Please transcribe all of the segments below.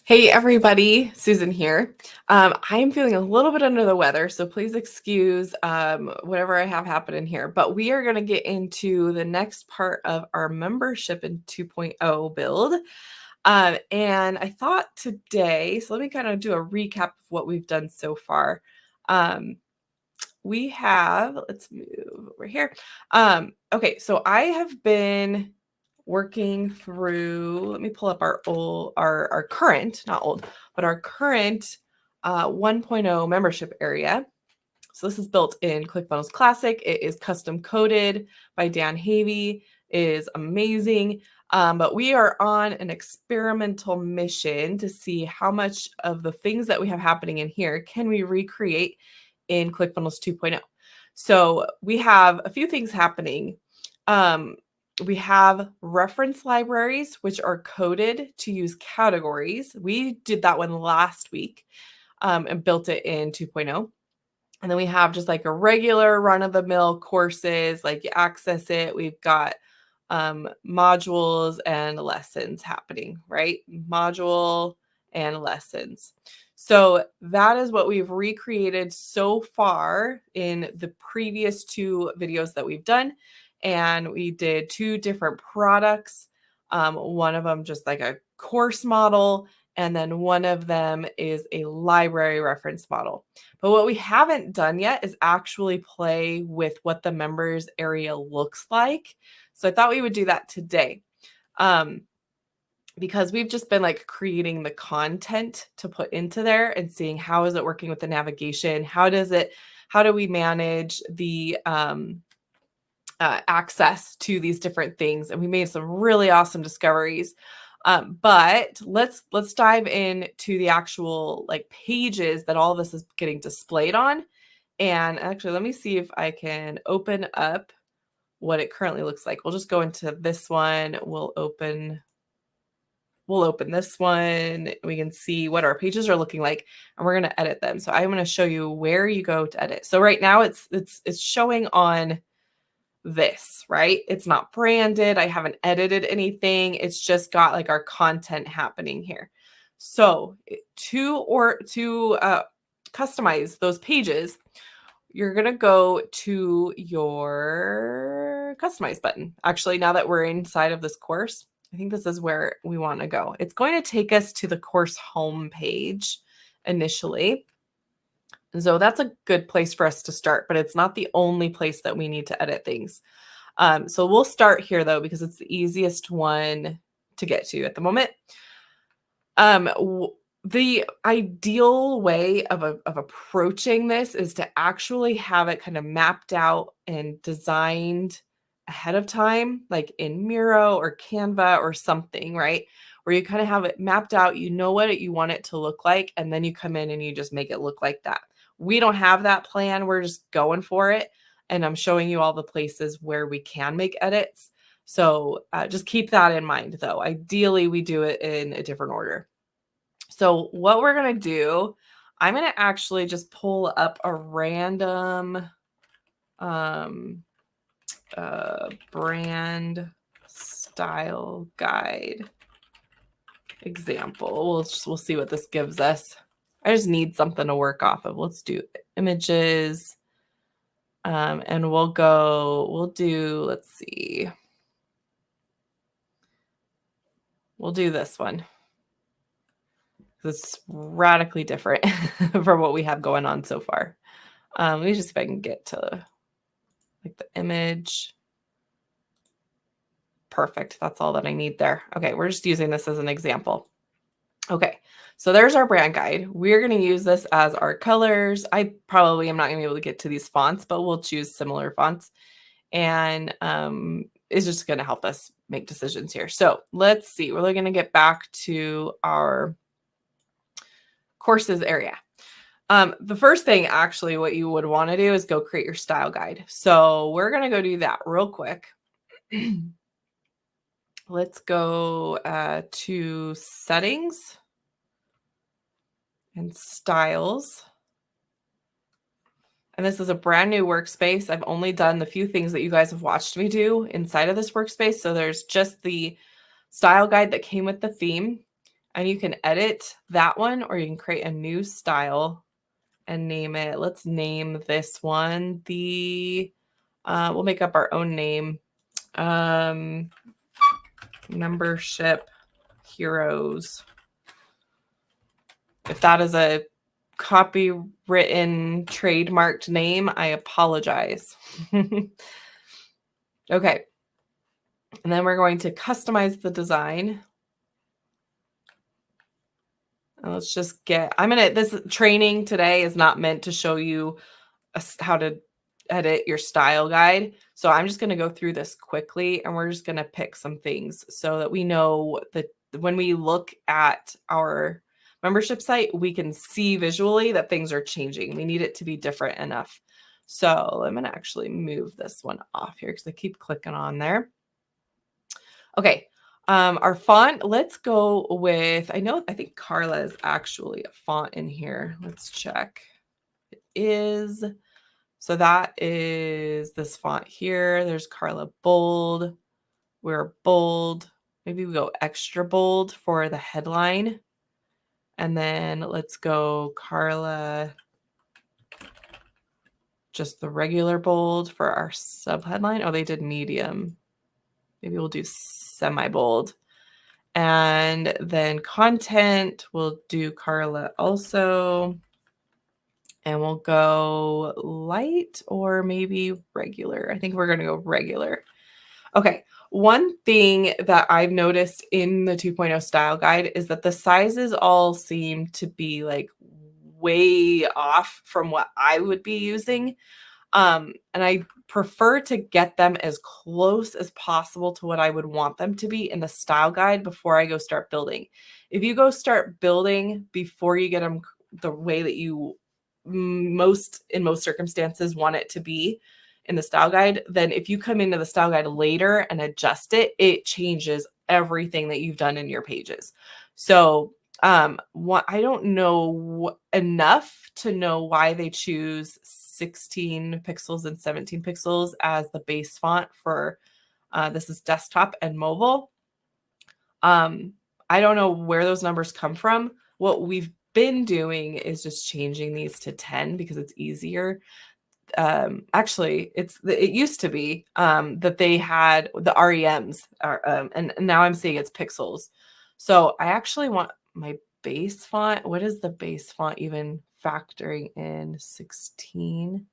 Hey everybody, Susan here. I am feeling a little bit under the weather, so please excuse whatever I have happening here. But we are going to get into the next part of our membership in 2.0 build. And I thought today, so let me kind of do a recap of what we've done so far. Let's move over here. Okay, so I have been working through, let me pull up our current, not old, but our current 1.0 membership area. So this is built in ClickFunnels Classic. It is custom coded by Dan Havey. It is amazing. But we are on an experimental mission to see how much of the things that we have happening in here can we recreate in ClickFunnels 2.0. So we have a few things happening. We have reference libraries, which are coded to use categories. We did that one last week and built it in 2.0. And then we have just like a regular run-of-the-mill courses, like you access it. We've got modules and lessons happening, right? Module and lessons. So that is what we've recreated so far in the previous two videos that we've done. And we did two different products. One of them just like a course model, and then one of them is a library reference model. But what we haven't done yet is actually play with what the members area looks like. So I thought we would do that today. Because we've just been like creating the content to put into there and seeing how is it working with the navigation? How do we manage the access to these different things? And we made some really awesome discoveries. But let's dive into the actual like pages that all of this is getting displayed on. And actually, let me see if I can open up what it currently looks like. We'll just go into this one. We'll open this one. We can see what our pages are looking like, and we're going to edit them. So I'm going to show you where you go to edit. So right now it's showing on this, right? It's not branded. I haven't edited anything. It's just got like our content happening here. So to customize those pages, you're going to go to your customize button. Actually, now that we're inside of this course, I think this is where we want to go. It's going to take us to the course home page initially. And so that's a good place for us to start, but it's not the only place that we need to edit things. So we'll start here though, because it's the easiest one to get to at the moment. The ideal way of approaching this is to actually have it kind of mapped out and designed ahead of time, like in Miro or Canva or something, right? Where you kind of have it mapped out, you know what you want it to look like, and then you come in and you just make it look like that. We don't have that plan. We're just going for it. And I'm showing you all the places where we can make edits. So just keep that in mind, though. Ideally, we do it in a different order. So what we're going to do, I'm going to actually just pull up a random brand style guide example. We'll see what this gives us. I just need something to work off of. Let's do images. And let's see. We'll do this one. It's radically different from what we have going on so far. Let me just see if I can get to like the image. Perfect. That's all that I need there. Okay, we're just using this as an example. Okay, so there's our brand guide. We're going to use this as our colors. I probably am not going to be able to get to these fonts, but we'll choose similar fonts. And it's just going to help us make decisions here. So let's see. We're going to get back to our courses area. The first thing, actually, what you would want to do is go create your style guide. So we're going to go do that real quick. Let's go to settings and styles. And this is a brand new workspace. I've only done the few things that you guys have watched me do inside of this workspace. So there's just the style guide that came with the theme. and you can edit that one, or you can create a new style and name it. Let's name this one we'll make up our own name. Membership Heroes. If that is a copywritten trademarked name, I apologize. Okay. And then we're going to customize the design. And let's just this training today is not meant to show you how to edit your style guide. So I'm just going to go through this quickly, and we're just going to pick some things so that we know that when we look at our membership site, we can see visually that things are changing. We need it to be different enough. So I'm going to actually move this one off here because I keep clicking on there. Okay. Our font, let's go with, I think Carla is actually a font in here. Let's check. It is. So that is this font here. There's Carla Bold. We're bold. Maybe we go extra bold for the headline. And then let's go Carla, just the regular bold for our subheadline. Oh, they did medium. Maybe we'll do semi-bold. And then content, we'll do Carla also. And we'll go light or maybe regular. I think we're going to go regular. Okay. One thing that I've noticed in the 2.0 style guide is that the sizes all seem to be like way off from what I would be using. And I prefer to get them as close as possible to what I would want them to be in the style guide before I go start building. If you go start building before you get them the way that you in most circumstances want it to be in the style guide, then if you come into the style guide later and adjust it, it changes everything that you've done in your pages. So I don't know enough to know why they choose 16 pixels and 17 pixels as the base font for this is desktop and mobile. I don't know where those numbers come from. What we've been doing is just changing these to 10 because it's easier. Actually, it used to be that they had the REMs, and now I'm seeing it's pixels. So I actually want my base font. What is the base font even factoring in 16?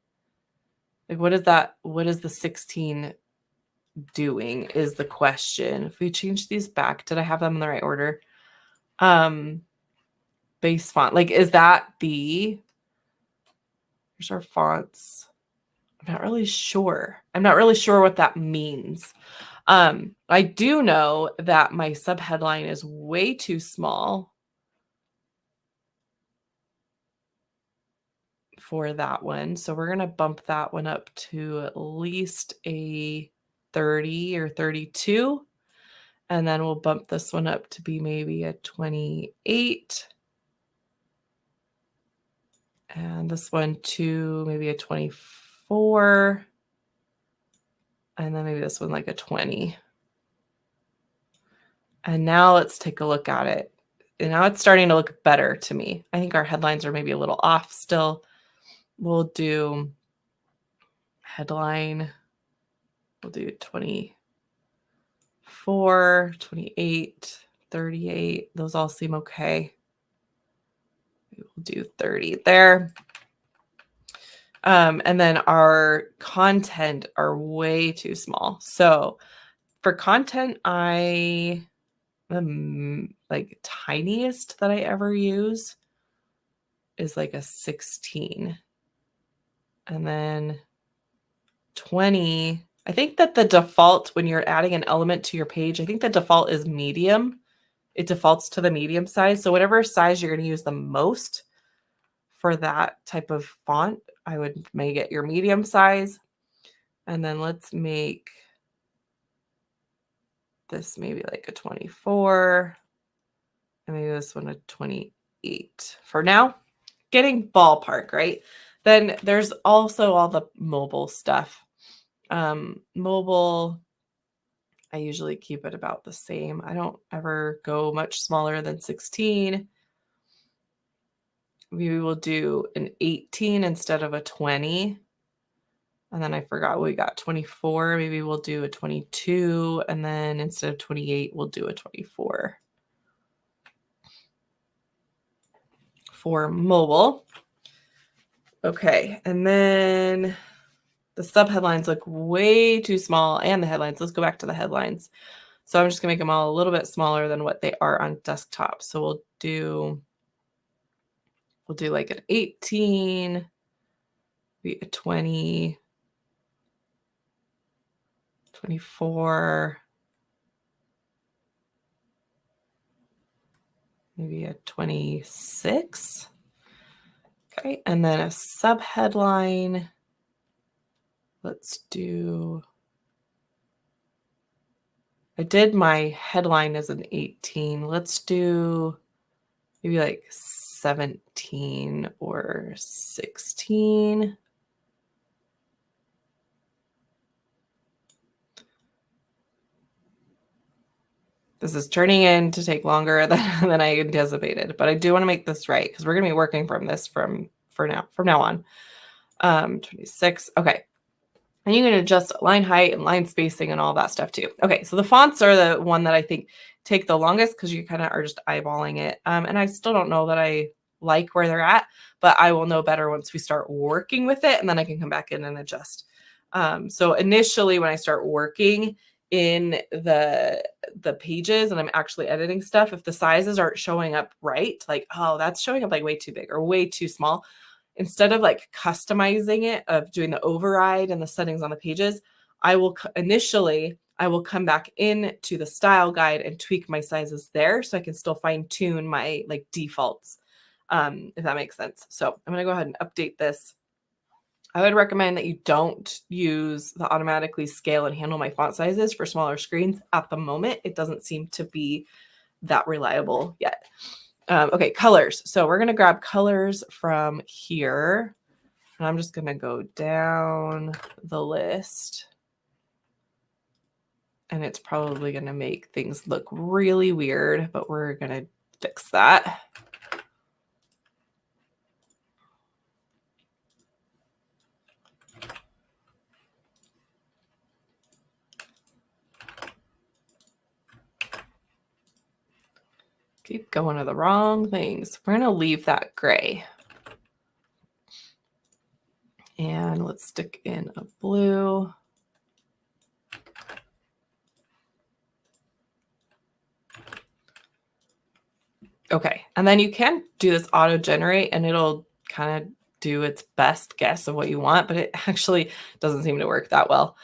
Like, what is that? What is the 16 doing is the question. If we change these back, did I have them in the right order? Base font, like, is that here's our fonts. I'm not really sure what that means. I do know that my subheadline is way too small for that one. So we're going to bump that one up to at least a 30 or 32. And then we'll bump this one up to be maybe a 28. And this one to maybe a 24. And then maybe this one like a 20. And now let's take a look at it. And now it's starting to look better to me. I think our headlines are maybe a little off still. We'll do headline. We'll do 24, 28, 38. Those all seem okay. We'll do 30 there. And then our content are way too small. So for content, the like tiniest that I ever use is like a 16. And then 20. I think that the default when you're adding an element to your page, I think the default is medium. It defaults to the medium size. So whatever size you're going to use the most for that type of font, I would make it your medium size. And then let's make this maybe like a 24. And maybe this one a 28 for now. Getting ballpark, right? Then there's also all the mobile stuff. Mobile, I usually keep it about the same. I don't ever go much smaller than 16. Maybe we'll do an 18 instead of a 20. And then I forgot we got 24. Maybe we'll do a 22. And then instead of 28, we'll do a 24 for mobile. Okay. And then the sub headlines look way too small, and the headlines. Let's go back to the headlines. So I'm just gonna make them all a little bit smaller than what they are on desktop. So we'll do like an 18, maybe a 20, 24, maybe a 26. Okay, and then a sub headline. Let's do, I did my headline as an 18. Let's do maybe like 17 or 16. This is turning in to take longer than I anticipated, but I do want to make this right because we're going to be working from this from now on. 26. Okay. And you can adjust line height and line spacing and all that stuff too. Okay, so the fonts are the one that I think take the longest because you kind of are just eyeballing it. And I still don't know that I like where they're at, but I will know better once we start working with it, and then I can come back in and adjust. So initially when I start working in the pages and I'm actually editing stuff, if the sizes aren't showing up right, like, oh, that's showing up like way too big or way too small, instead of like customizing it, of doing the override and the settings on the pages, I will come back into the style guide and tweak my sizes there so I can still fine tune my like defaults, if that makes sense. So I'm going to go ahead and update this. I would recommend that you don't use the automatically scale and handle my font sizes for smaller screens at the moment. It doesn't seem to be that reliable yet. Okay, colors. So we're going to grab colors from here. And I'm just going to go down the list. And it's probably going to make things look really weird, but we're going to fix that. Keep going to the wrong things. We're going to leave that gray. And let's stick in a blue. Okay, and then you can do this auto generate and it'll kind of do its best guess of what you want, but it actually doesn't seem to work that well,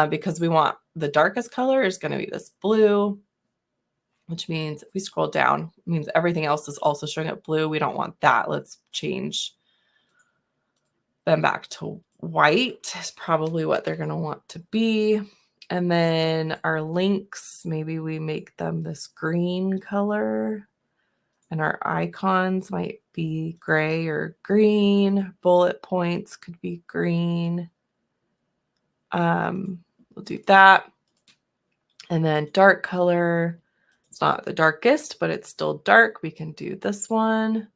because we want the darkest color is going to be this blue, which means if we scroll down, it means everything else is also showing up blue. We don't want that. Let's change them back to white is probably what they're going to want to be. And then our links, maybe we make them this green color. And our icons might be gray or green. Bullet points could be green. We'll do that. And then dark color. It's not the darkest, but it's still dark. We can do this one.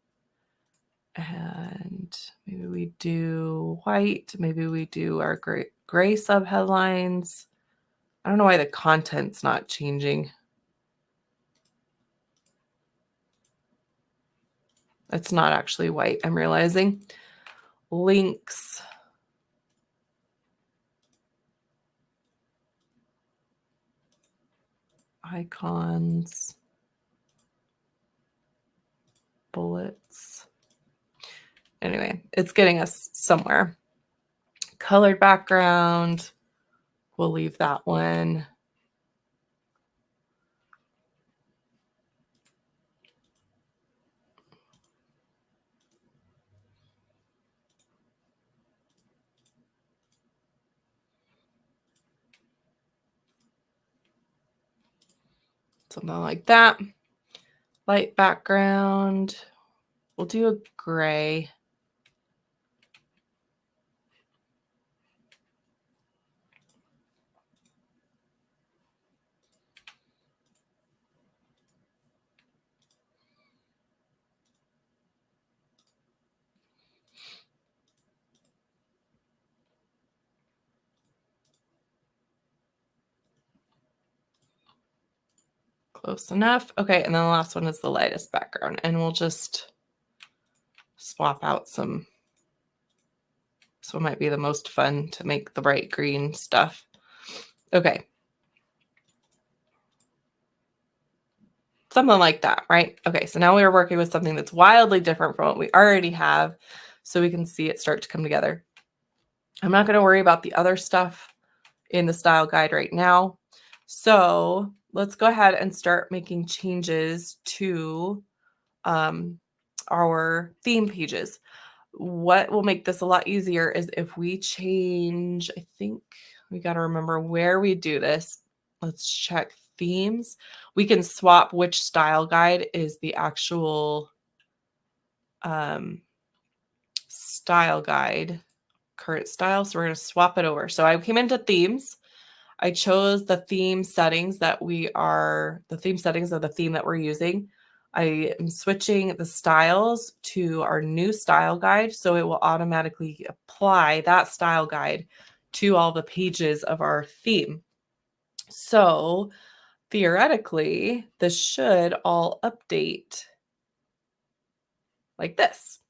And maybe we do white. Maybe we do our gray subheadlines. I don't know why the content's not changing. It's not actually white, I'm realizing. Links. Icons. Bullets. Anyway, it's getting us somewhere. Colored background. We'll leave that one. Something like that. Light background. We'll do a gray. Close enough. Okay, and then the last one is the lightest background, and we'll just swap out some. This one might be the most fun to make the bright green stuff. Okay. Something like that, right? Okay, so now we are working with something that's wildly different from what we already have, so we can see it start to come together. I'm not going to worry about the other stuff in the style guide right now. So let's go ahead and start making changes to our theme pages. What will make this a lot easier is if we change, I think we got to remember where we do this. Let's check themes. We can swap which style guide is the actual style guide, current style. So we're going to swap it over. So I came into themes. I chose the theme settings the theme settings of the theme that we're using. I am switching the styles to our new style guide, so it will automatically apply that style guide to all the pages of our theme. So theoretically, this should all update like this.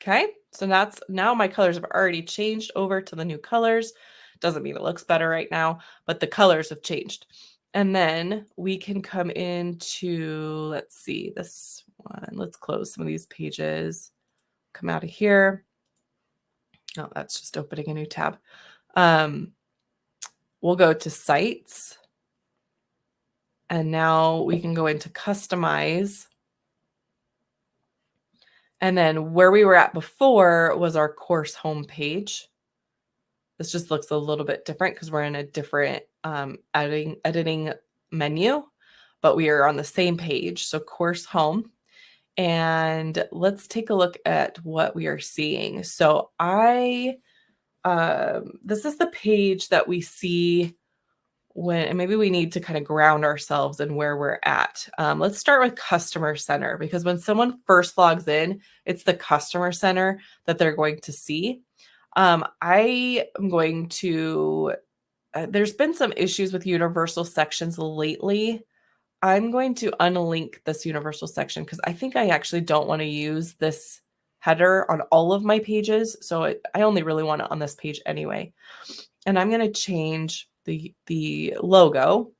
Okay, so now my colors have already changed over to the new colors. Doesn't mean it looks better right now, but the colors have changed. And then we can come into, let's see, this one. Let's close some of these pages. Come out of here. Oh, that's just opening a new tab. We'll go to sites. And now we can go into customize. And then where we were at before was our course homepage. This just looks a little bit different because we're in a different editing menu, but we are on the same page. So course home. And let's take a look at what we are seeing. So this is the page that we see and maybe we need to kind of ground ourselves in where we're at. Let's start with customer center, because when someone first logs in, it's the customer center that they're going to see. I am going to, there's been some issues with universal sections lately. I'm going to unlink this universal section because I think I actually don't want to use this header on all of my pages. So I only really want it on this page anyway. And I'm going to change the logo,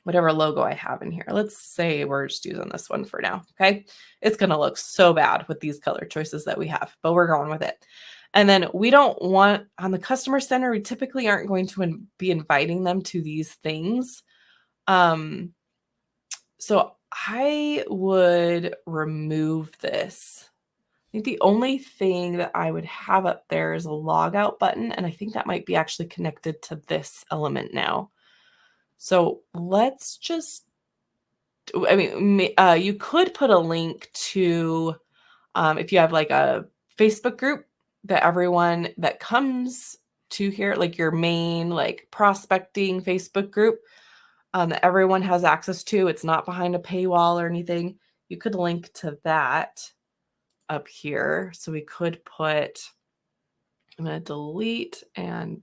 whatever logo I have in here. Let's say we're just using this one for now. Okay. It's going to look so bad with these color choices that we have, but we're going with it. And then we don't want, on the customer center, we typically aren't going to be inviting them to these things. So I would remove this. I think the only thing that I would have up there is a logout button, and I think that might be actually connected to this element now. So let's just, I mean, you could put a link to, if you have like a Facebook group that everyone that comes to here, like your main like prospecting Facebook group, that everyone has access to. It's not behind a paywall or anything. You could link to that up here. So we could put, I'm going to delete, and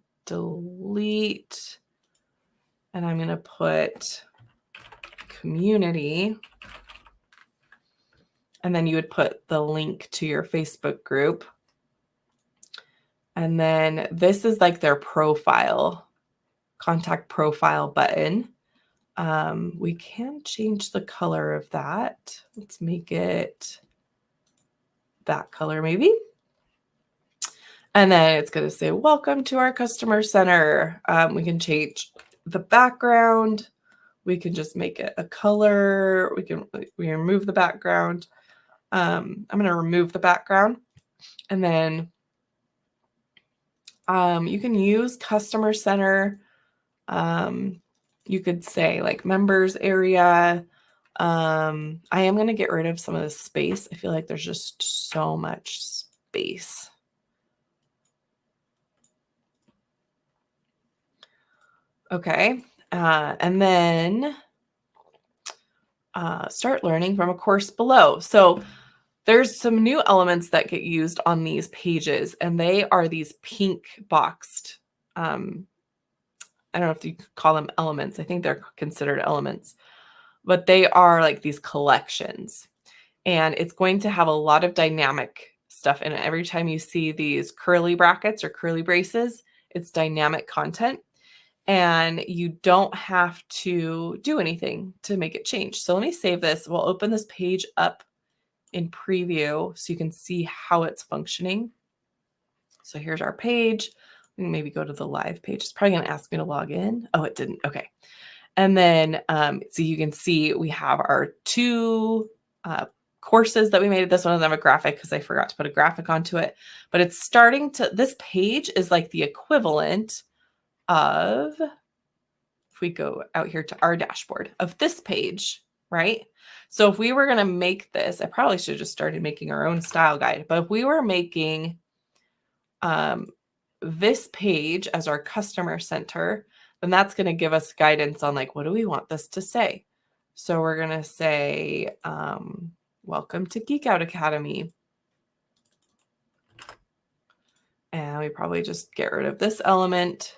I'm going to put community. And then you would put the link to your Facebook group. And then this is like their profile, contact profile button. We can change the color of that. Let's make it that color maybe. And then it's going to say, welcome to our customer center. We can change the background. We can just make it a color. We remove the background. I'm going to remove the background. And then you can use customer center. You could say like members area. I am going to get rid of some of the space. I feel like there's just so much space. Okay. And then start learning from a course below. So there's some new elements that get used on these pages, and they are these pink boxed. I don't know if you could call them elements. I think they're considered elements. but they are like these collections. And it's going to have a lot of dynamic stuff in it. Every time you see these curly brackets or curly braces, it's dynamic content. And you don't have to do anything to make it change. So let me save this. We'll open this page up in preview so you can see how it's functioning. So here's our page. We can maybe go to the live page. It's probably going to ask me to log in. Oh, it didn't. Okay. And then, so you can see we have our two courses that we made. This one doesn't have a graphic because I forgot to put a graphic onto it. But it's starting to, this page is like the equivalent of, if we go out here to our dashboard, of this page, right? So if we were going to make this, I probably should have just started making our own style guide. But if we were making this page as our customer center, then that's going to give us guidance on like, what do we want this to say? So we're going to say, welcome to Geek Out Academy. And we probably just get rid of this element.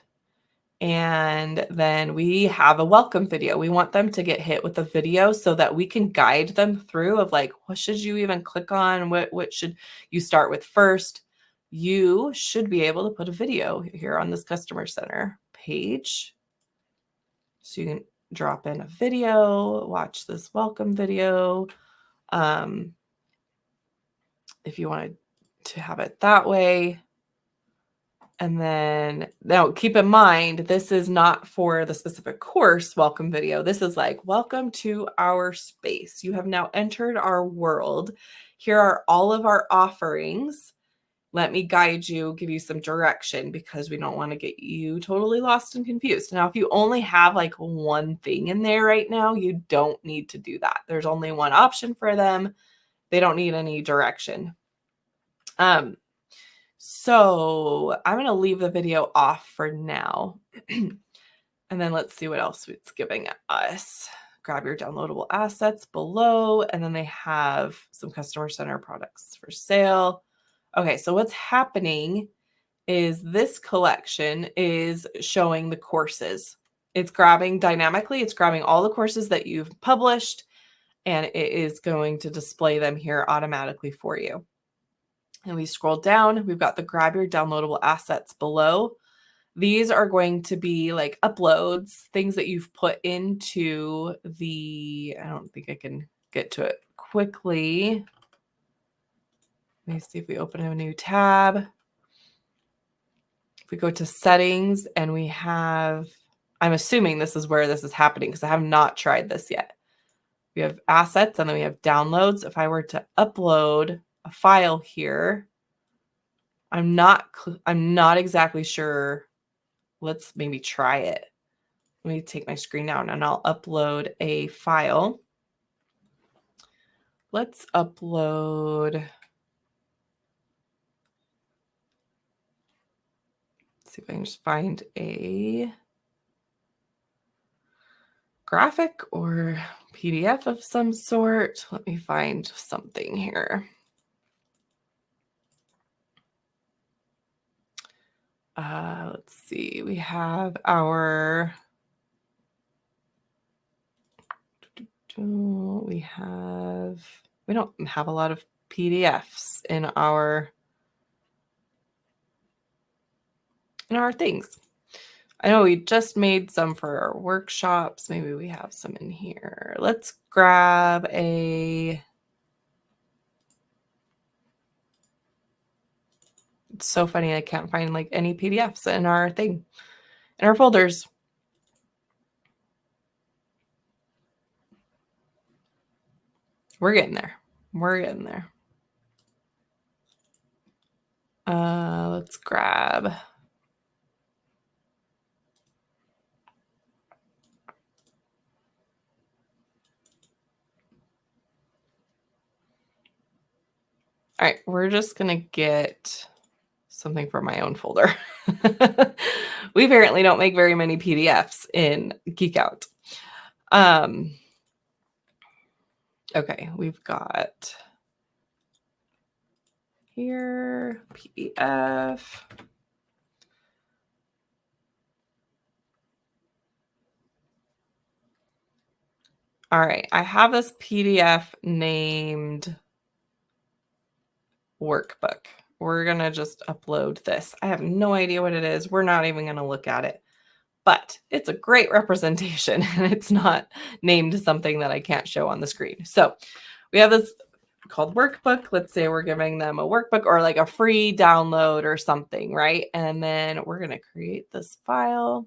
And then we have a welcome video. We want them to get hit with a video so that we can guide them through of like, what should you even click on? What should you start with first? You should be able to put a video here on this customer center page. So you can drop in a video, watch this welcome video. If you wanted to have it that way. And then now keep in mind, this is not for the specific course welcome video. This is like, welcome to our space. You have now entered our world. Here are all of our offerings. Let me guide you, give you some direction because we don't want to get you totally lost and confused. Now, if you only have like one thing in there right now, you don't need to do that. There's only one option for them. They don't need any direction. So I'm going to leave the video off for now. And then let's see what else it's giving us. Grab your downloadable assets below. And then they have some customer center products for sale. Okay, so what's happening is this collection is showing the courses. It's grabbing dynamically. It's grabbing all the courses that you've published, and it is going to display them here automatically for you. And we scroll down, we've got the grab your downloadable assets below. These are going to be like uploads, things that you've put into the, I don't think I can get to it quickly. Let me see if we open a new tab. If we go to settings and we have, I'm assuming this is where this is happening because I have not tried this yet. We have assets and then we have downloads. If I were to upload a file here, I'm not exactly sure. Let's maybe try it. Let me take my screen down and I'll upload a file. Let's upload. Let's see if I can just find a graphic or PDF of some sort. Let me find something here. Let's see. We have our. We don't have a lot of PDFs in our things. I know we just made some for our workshops. Maybe we have some in here. Let's grab a. It's so funny. I can't find like any PDFs in our thing, in our folders. We're getting there. We're getting there. Let's grab. All right, we're just going to get something from my own folder. We apparently don't make very many PDFs in Geek Out. Okay, we've got here PDF. All right, I have this PDF named workbook. We're going to just upload this. I have no idea what it is. We're not even going to look at it, but it's a great representation and it's not named something that I can't show on the screen. So we have this called workbook. Let's say we're giving them a workbook or like a free download or something, right? And then we're going to create this file.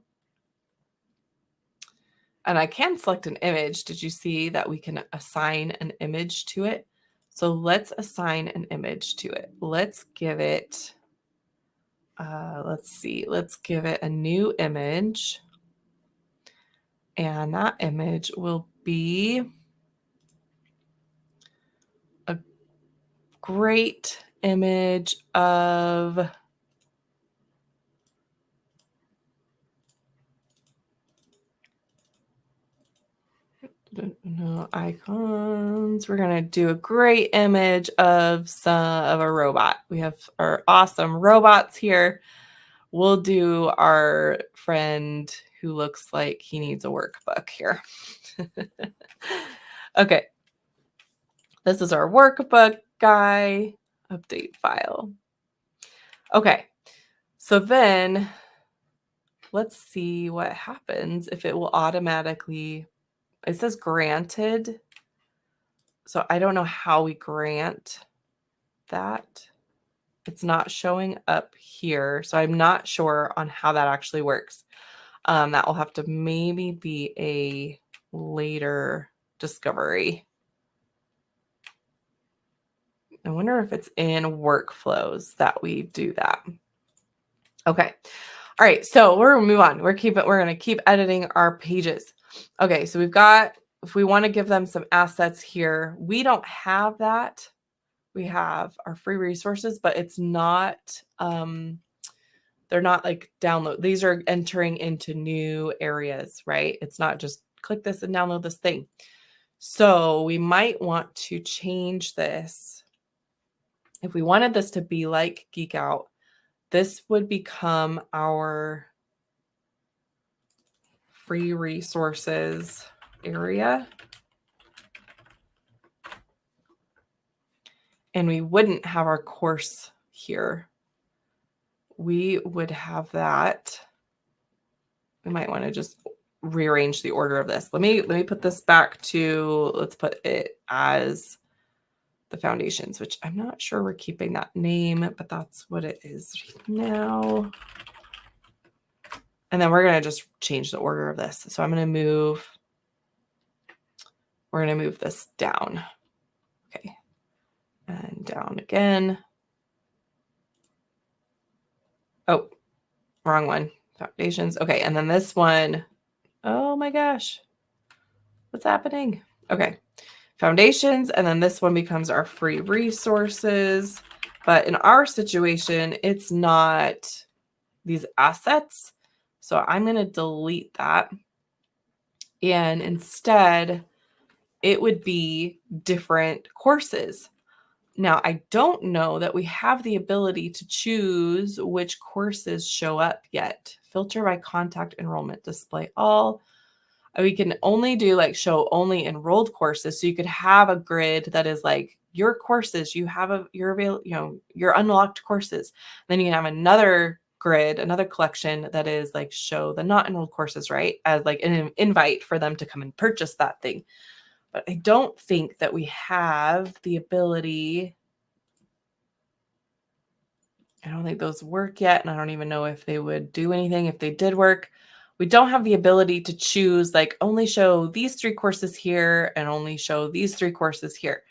And I can select an image. Did you see that we can assign an image to it? So let's assign an image to it. Let's give it, let's give it a new image. And that image will be a great image of no icons. We're gonna do a great image of a robot. We have our awesome robots here. We'll do our friend who looks like he needs a workbook here. Okay. This is our workbook guy. Update file. Okay. So then let's see what happens if it will automatically, it says granted. So I don't know how we grant that. It's not showing up here. So I'm not sure on how that actually works. That will have to maybe be a later discovery. I wonder if it's in workflows that we do that. Okay. All right. So we're going to move on. We're going to keep editing our pages. Okay. So we've got, if we want to give them some assets here, we don't have that. We have our free resources, but it's not, they're not like download. These are entering into new areas, right? It's not just click this and download this thing. So we might want to change this. If we wanted this to be like Geek Out, this would become our free resources area. And we wouldn't have our course here. We would have that. We might want to just rearrange the order of this. Let me put this back to, let's put it as the foundations, which I'm not sure we're keeping that name, but that's what it is right now. And then we're going to just change the order of this. So we're going to move this down. Okay. And down again. Oh, wrong one. Foundations. Okay. And then this one, oh my gosh, what's happening? Okay. Foundations. And then this one becomes our free resources. But in our situation, it's not these assets. So I'm going to delete that. And instead, it would be different courses. Now, I don't know that we have the ability to choose which courses show up yet. Filter by contact enrollment, display all. We can only do like show only enrolled courses. So you could have a grid that is like your courses, you have your unlocked courses. Then you can have another grid, another collection that is like show the not enrolled courses, right? As like an invite for them to come and purchase that thing. But I don't think that we have the ability. I don't think those work yet. And I don't even know if they would do anything if they did work. We don't have the ability to choose like only show these 3 courses here and only show these 3 courses here.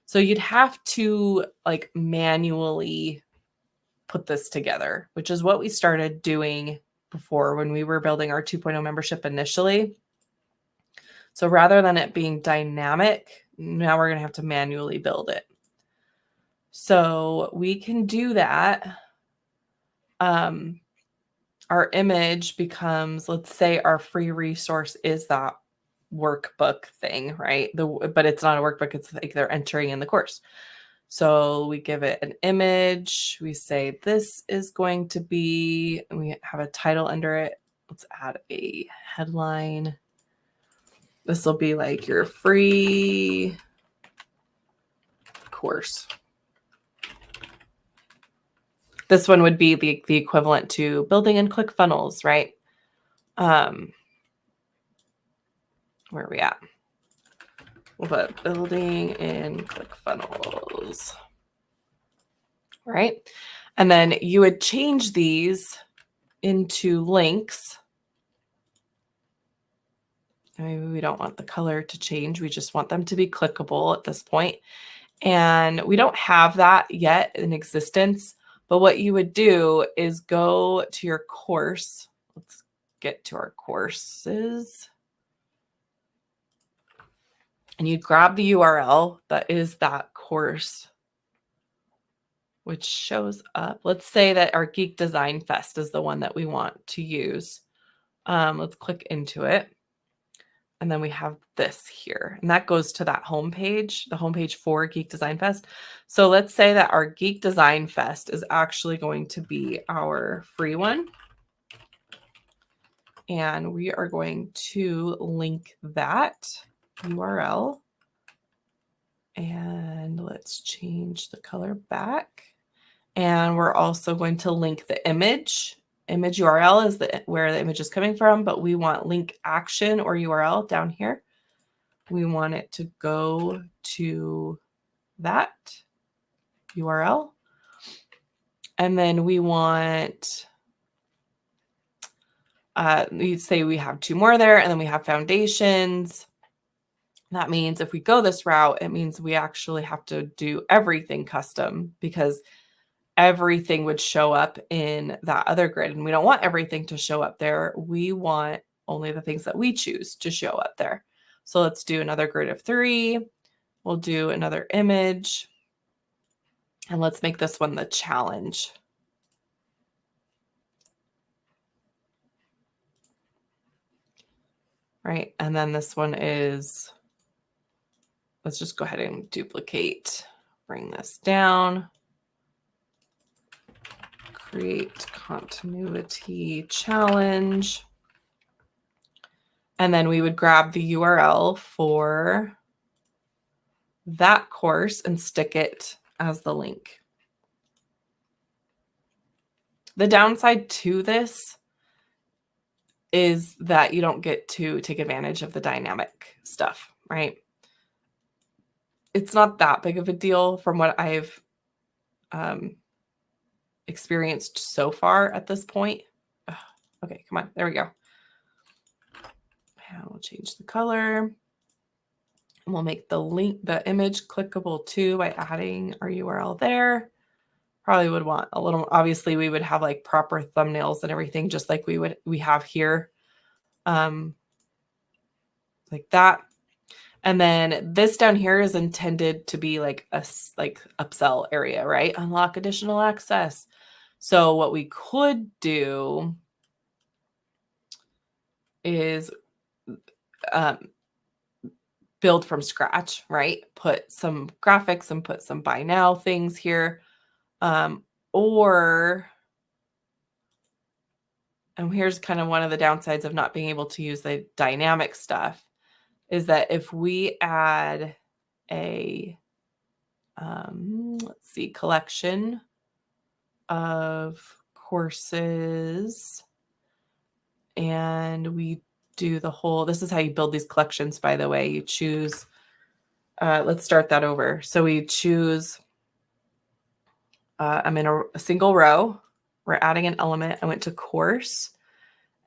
So you'd have to like manually put this together, which is what we started doing before when we were building our 2.0 membership initially. So rather than it being dynamic, now we're going to have to manually build it. So we can do that. Our image becomes, let's say our free resource is that workbook thing, right? But it's not a workbook. It's like they're entering in the course. So we give it an image. We say this is going to be, and we have a title under it. Let's add a headline. This will be like your free course. This one would be the equivalent to building in Clickfunnels, right? Where are we at? We'll put building in Clickfunnels, right? And then you would change these into links. Maybe we don't want the color to change. We just want them to be clickable at this point. And we don't have that yet in existence. But what you would do is go to your course. Let's get to our courses. And you grab the URL that is that course, which shows up. Let's say that our Geek Design Fest is the one that we want to use. Let's click into it. And then we have this here, and that goes to that homepage, the homepage for Geek Design Fest. So let's say that our Geek Design Fest is actually going to be our free one. And we are going to link that URL. And let's change the color back. And we're also going to link the image. Image URL is where the image is coming from, but we want link action or URL down here. We want it to go to that URL. And then we want, you'd say we have 2 more there, and then we have foundations. That means if we go this route, it means we actually have to do everything custom, because everything would show up in that other grid. And we don't want everything to show up there. We want only the things that we choose to show up there. So let's do another grid of 3. We'll do another image. And let's make this one the challenge. Right. And then this one is, let's just go ahead and duplicate, bring this down. Create continuity challenge. And then we would grab the URL for that course and stick it as the link. The downside to this is that you don't get to take advantage of the dynamic stuff, right? It's not that big of a deal from what I've experienced so far at this point. Ugh, okay, come on. There we go. And we'll change the color. And we'll make the link, the image clickable too by adding our URL there. Probably would want a little, obviously we would have like proper thumbnails and everything, just like we have here. Like that. And then this down here is intended to be like a upsell area, right? Unlock additional access. So what we could do is build from scratch, right? Put some graphics and put some buy now things here. And here's kind of one of the downsides of not being able to use the dynamic stuff, is that if we add a, let's see, collection of courses, and we do the whole, this is how you build these collections, by the way. You choose, let's start that over. So we choose, I'm in a single row. We're adding an element. I went to course,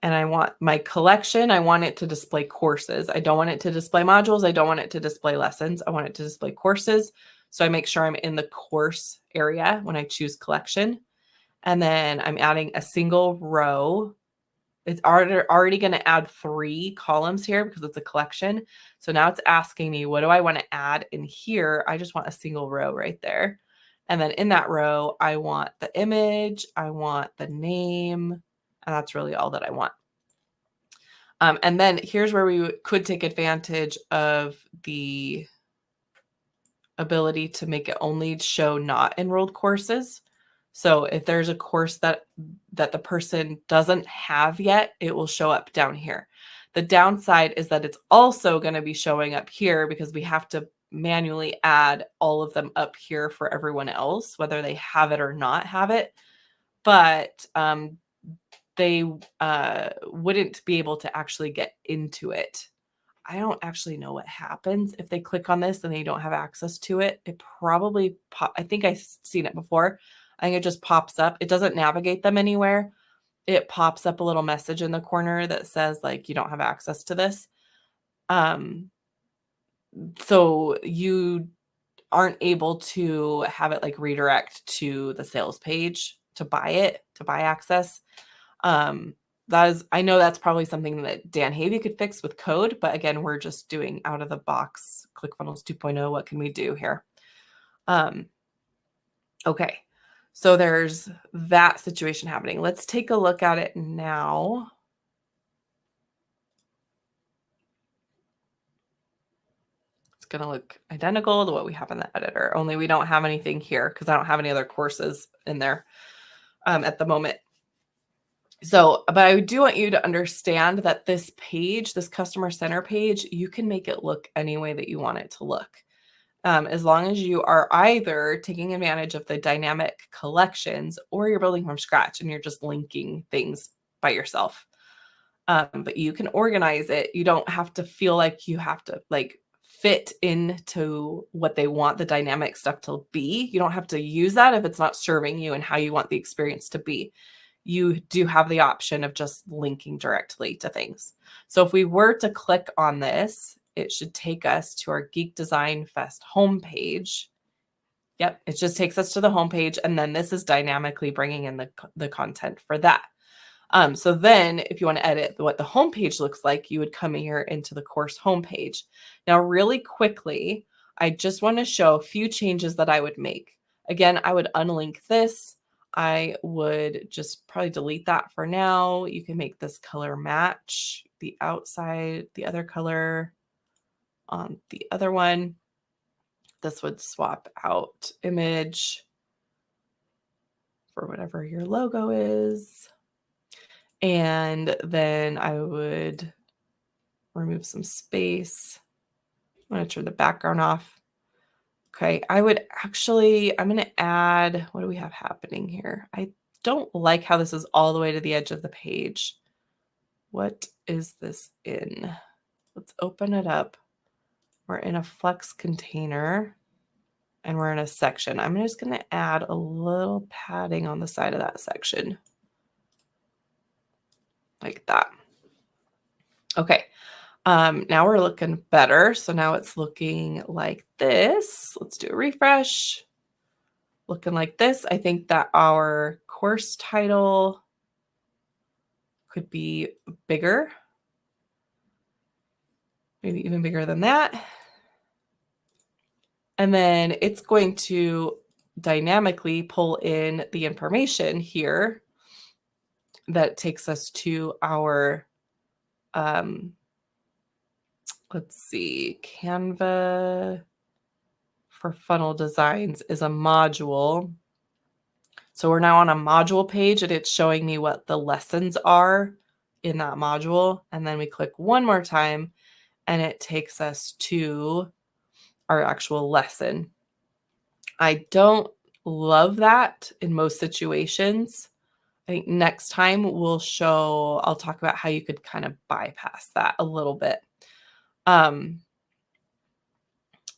and I want my collection. I want it to display courses. I don't want it to display modules. I don't want it to display lessons. I want it to display courses. So I make sure I'm in the course area when I choose collection. And then I'm adding a single row. It's already going to add 3 columns here because it's a collection. So now it's asking me, what do I want to add in here? I just want a single row right there. And then in that row, I want the image, I want the name, and that's really all that I want. And then here's where we could take advantage of the ability to make it only show not enrolled courses. So if there's a course that the person doesn't have yet, it will show up down here. The downside is that it's also going to be showing up here because we have to manually add all of them up here for everyone else, whether they have it or not have it. But they wouldn't be able to actually get into it. I don't actually know what happens if they click on this and they don't have access to it. It probably I think I've seen it before. I think it just pops up. It doesn't navigate them anywhere. It pops up a little message in the corner that says like you don't have access to this. So you aren't able to have it like redirect to the sales page to buy access. I know that's probably something that Dan Havey could fix with code, but again, we're just doing out of the box ClickFunnels 2.0. What can we do here? Okay, so there's that situation happening. Let's take a look at it now. It's going to look identical to what we have in the editor, only we don't have anything here because I don't have any other courses in there at the moment. So, but I do want you to understand that this page, this customer center page, you can make it look any way that you want it to look. As long as you are either taking advantage of the dynamic collections or you're building from scratch and you're just linking things by yourself. But you can organize it. You don't have to feel like you have to like fit into what they want the dynamic stuff to be. You don't have to use that if it's not serving you and how you want the experience to be. You do have the option of just linking directly to things. So if we were to click on this, it should take us to our Geek Design Fest homepage. Yep, it just takes us to the homepage, and then this is dynamically bringing in the content for that. So then if you want to edit what the homepage looks like, you would come here into the course homepage. Now, really quickly, I just want to show a few changes that I would make. Again, I would unlink this. I would just probably delete that for now. You can make this color match the outside, the other color on the other one. This would swap out image for whatever your logo is. And then I would remove some space. I'm going to turn the background off. Okay, I'm going to add, what do we have happening here? I don't like how this is all the way to the edge of the page. What is this in? Let's open it up. We're in a flex container and we're in a section. I'm just going to add a little padding on the side of that section. Like that. Okay. Now we're looking better. So now it's looking like this. Let's do a refresh. Looking like this. I think that our course title could be bigger. Maybe even bigger than that. And then it's going to dynamically pull in the information here that takes us to our, let's see, Canva for funnel designs is a module. So we're now on a module page and it's showing me what the lessons are in that module. And then we click one more time and it takes us to our actual lesson. I don't love that in most situations. I think next time I'll talk about how you could kind of bypass that a little bit.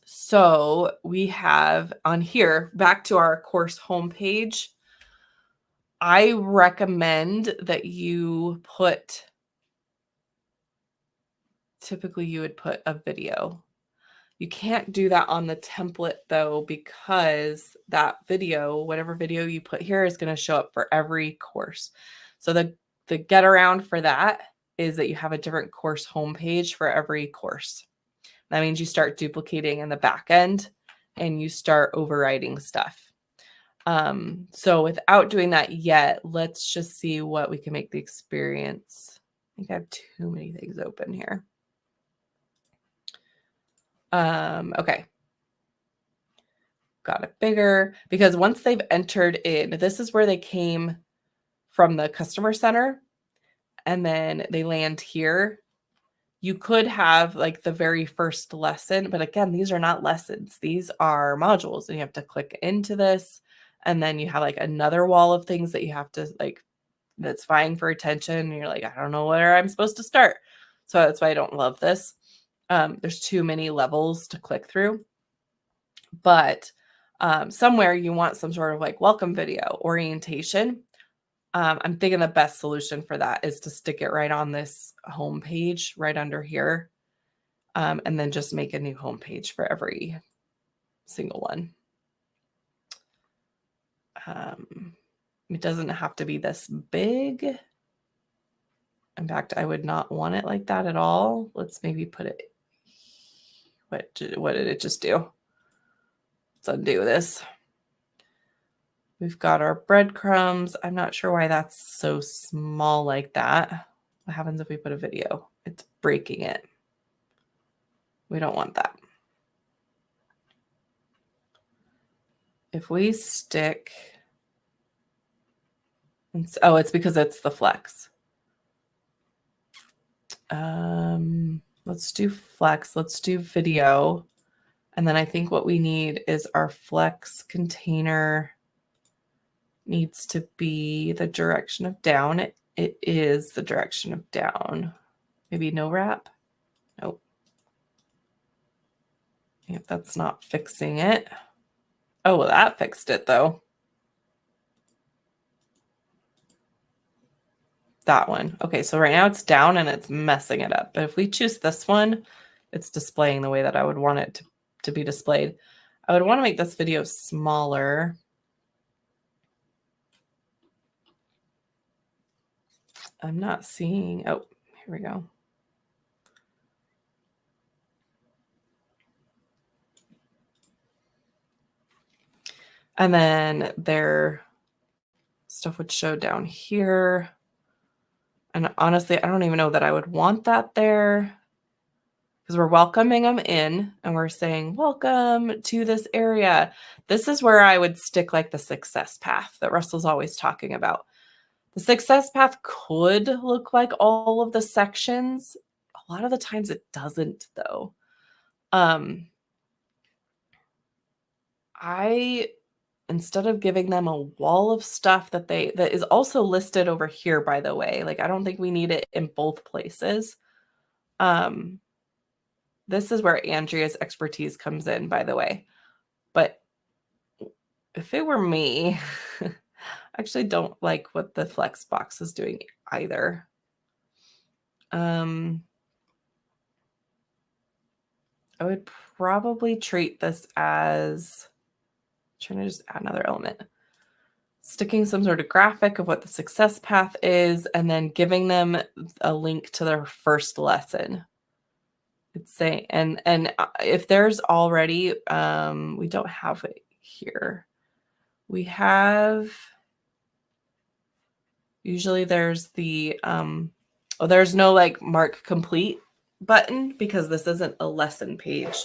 So we have on here, back to our course homepage, I recommend that typically you would put a video. You can't do that on the template though, because that video, whatever video you put here, is going to show up for every course. So the get around for that is that you have a different course homepage for every course. That means you start duplicating in the back end and you start overriding stuff. So without doing that yet, let's just see what we can make the experience. I think I have too many things open here. Okay. Got it bigger because once they've entered in, this is where they came from the customer center and then they land here. You could have like the very first lesson, but again, these are not lessons. These are modules, and you have to click into this. And then you have like another wall of things that you have to like, that's vying for attention. And you're like, I don't know where I'm supposed to start. So that's why I don't love this. There's too many levels to click through. But somewhere you want some sort of like welcome video, orientation. I'm thinking the best solution for that is to stick it right on this home page right under here. And then just make a new home page for every single one. It doesn't have to be this big. In fact, I would not want it like that at all. Let's maybe put it, what did it just do? Let's undo this. We've got our breadcrumbs. I'm not sure why that's so small like that. What happens if we put a video? It's breaking it. We don't want that. If we stick, oh, it's because it's the flex. Let's do flex. Let's do video. And then I think what we need is our flex container needs to be the direction of down. It is the direction of down. Maybe no wrap. Nope. Yep, that's not fixing it. Oh, well, that fixed it though. That one. Okay, so right now it's down and it's messing it up. But if we choose this one, it's displaying the way that I would want it to be displayed. I would want to make this video smaller. I'm not seeing, oh, here we go. And then their stuff would show down here. And honestly, I don't even know that I would want that there, because we're welcoming them in and we're saying, welcome to this area. This is where I would stick like the success path that Russell's always talking about. The success path could look like all of the sections. A lot of the times it doesn't though. Instead of giving them a wall of stuff that is also listed over here, by the way, like I don't think we need it in both places. This is where Andrea's expertise comes in, by the way. But if it were me, I actually don't like what the flex box is doing either. I would probably treat this as trying to just add another element, sticking some sort of graphic of what the success path is, and then giving them a link to their first lesson. It's saying, and if there's already, we don't have it here. We have, usually there's the, there's no like mark complete button because this isn't a lesson page.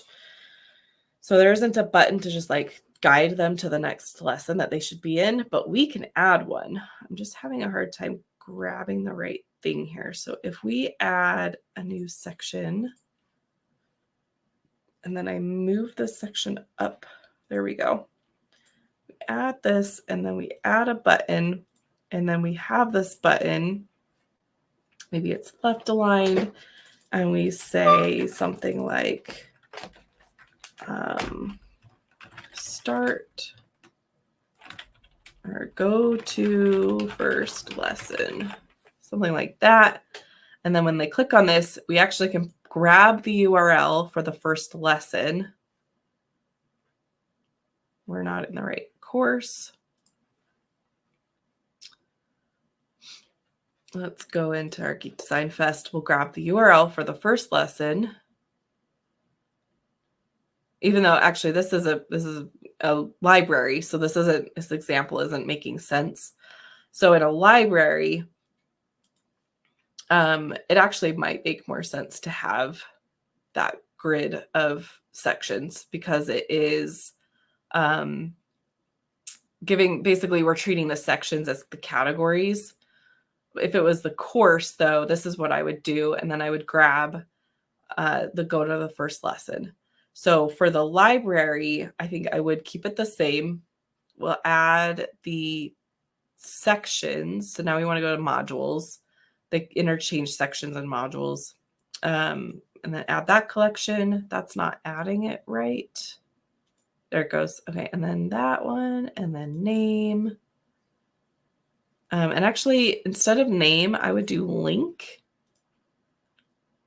So there isn't a button to just like guide them to the next lesson that they should be in, but we can add one. I'm just having a hard time grabbing the right thing here. So if we add a new section, and then I move this section up, there we go. We add this, and then we add a button, and then we have this button. Maybe it's left aligned, and we say something like, start or go to first lesson, something like that. And then when they click on this, we actually can grab the URL for the first lesson. We're not in the right course. Let's go into our Geek Design Fest. We'll grab the URL for the first lesson. Even though actually this is a library, so this example isn't making sense. So in a library, it actually might make more sense to have that grid of sections because it is giving, basically we're treating the sections as the categories. If it was the course though, this is what I would do. And then I would grab the go to the first lesson. So for the library, I think I would keep it the same. We'll add the sections. So now we want to go to modules, the interchange sections and modules. And then add that collection. That's not adding it right. There it goes. Okay. And then that one, and then name. And actually, instead of name, I would do link.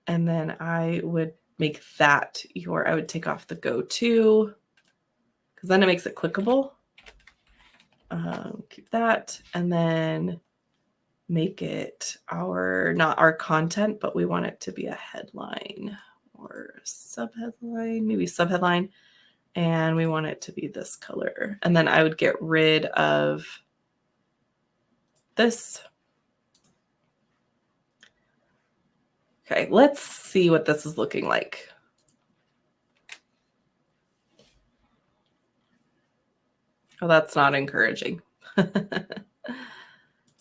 And then I would make that I would take off the go to, because then it makes it clickable. Keep that. And then make it not our content, but we want it to be a headline or subheadline, maybe subheadline. And we want it to be this color. And then I would get rid of this. Okay, let's see what this is looking like. Oh, that's not encouraging.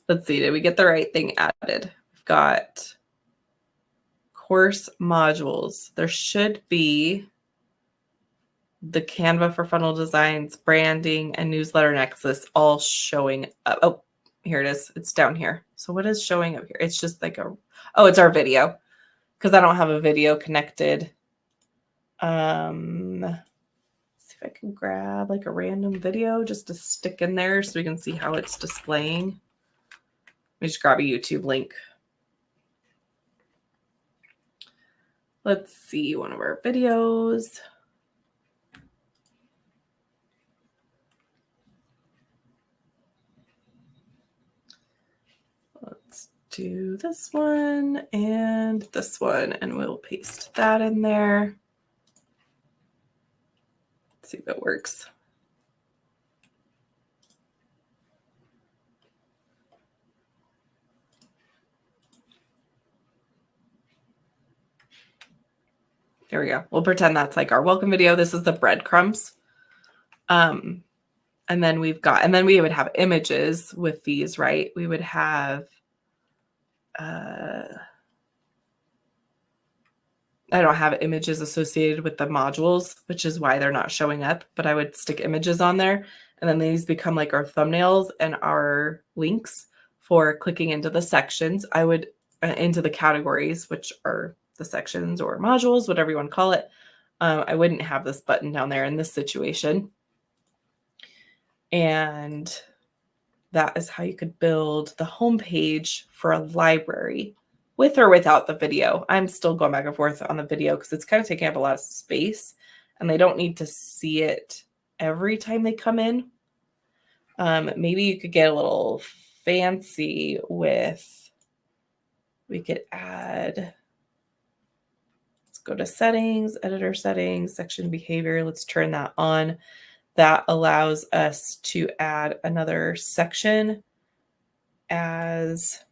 Let's see, did we get the right thing added? We've got course modules. There should be the Canva for funnel designs, branding, and newsletter nexus all showing up. Oh, here it is. It's down here. So what is showing up here? It's just like it's our video, because I don't have a video connected. See if I can grab like a random video just to stick in there so we can see how it's displaying. Let me just grab a YouTube link. Let's see one of our videos. Let's do this one and this one, and we'll paste that in there. Let's see if it works. There we go. We'll pretend that's like our welcome video. This is the breadcrumbs. And then we would have images with these, right? We would have, I don't have images associated with the modules, which is why they're not showing up, but I would stick images on there. And then these become like our thumbnails and our links for clicking into the sections. I would, into the categories, which are the sections or modules, whatever you want to call it. I wouldn't have this button down there in this situation. And that is how you could build the homepage for a library with or without the video. I'm still going back and forth on the video because it's kind of taking up a lot of space and they don't need to see it every time they come in. Maybe you could get a little fancy with, we could add, let's go to settings, editor settings, section behavior. Let's turn that on. That allows us to add another section as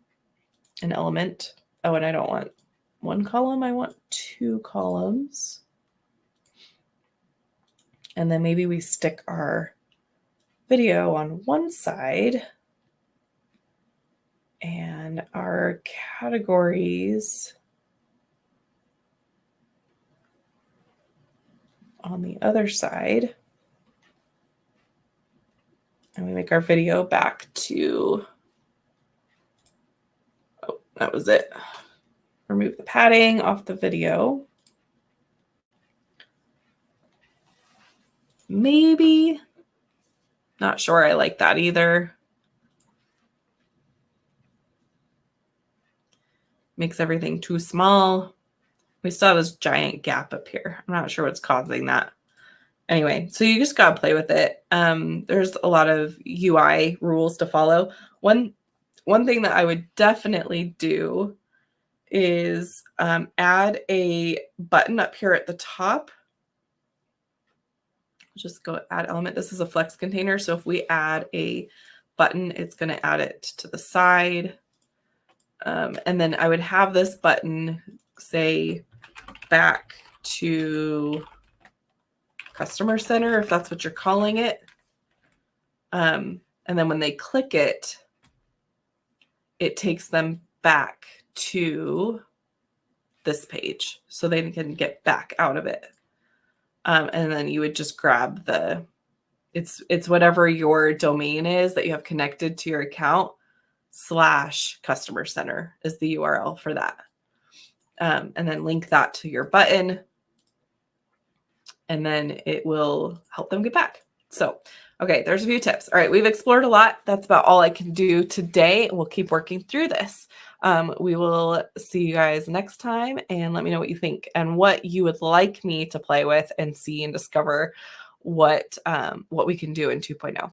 an element. Oh, and I don't want one column. I want 2 columns. And then maybe we stick our video on one side and our categories on the other side. And we make our video back to, oh, that was it. Remove the padding off the video. Maybe, not sure I like that either. Makes everything too small. We still have this giant gap up here. I'm not sure what's causing that. Anyway, so you just got to play with it. There's a lot of UI rules to follow. One thing that I would definitely do is add a button up here at the top. Just go add element. This is a flex container. So if we add a button, it's going to add it to the side. And then I would have this button say back to customer center, if that's what you're calling it. And then when they click it, it takes them back to this page so they can get back out of it. And then you would just grab it's whatever your domain is that you have connected to your account / customer center is the URL for that. And then link that to your button, and then it will help them get back. So, okay, there's a few tips. All right, we've explored a lot. That's about all I can do today. We'll keep working through this. We will see you guys next time, and let me know what you think and what you would like me to play with and see and discover what we can do in 2.0.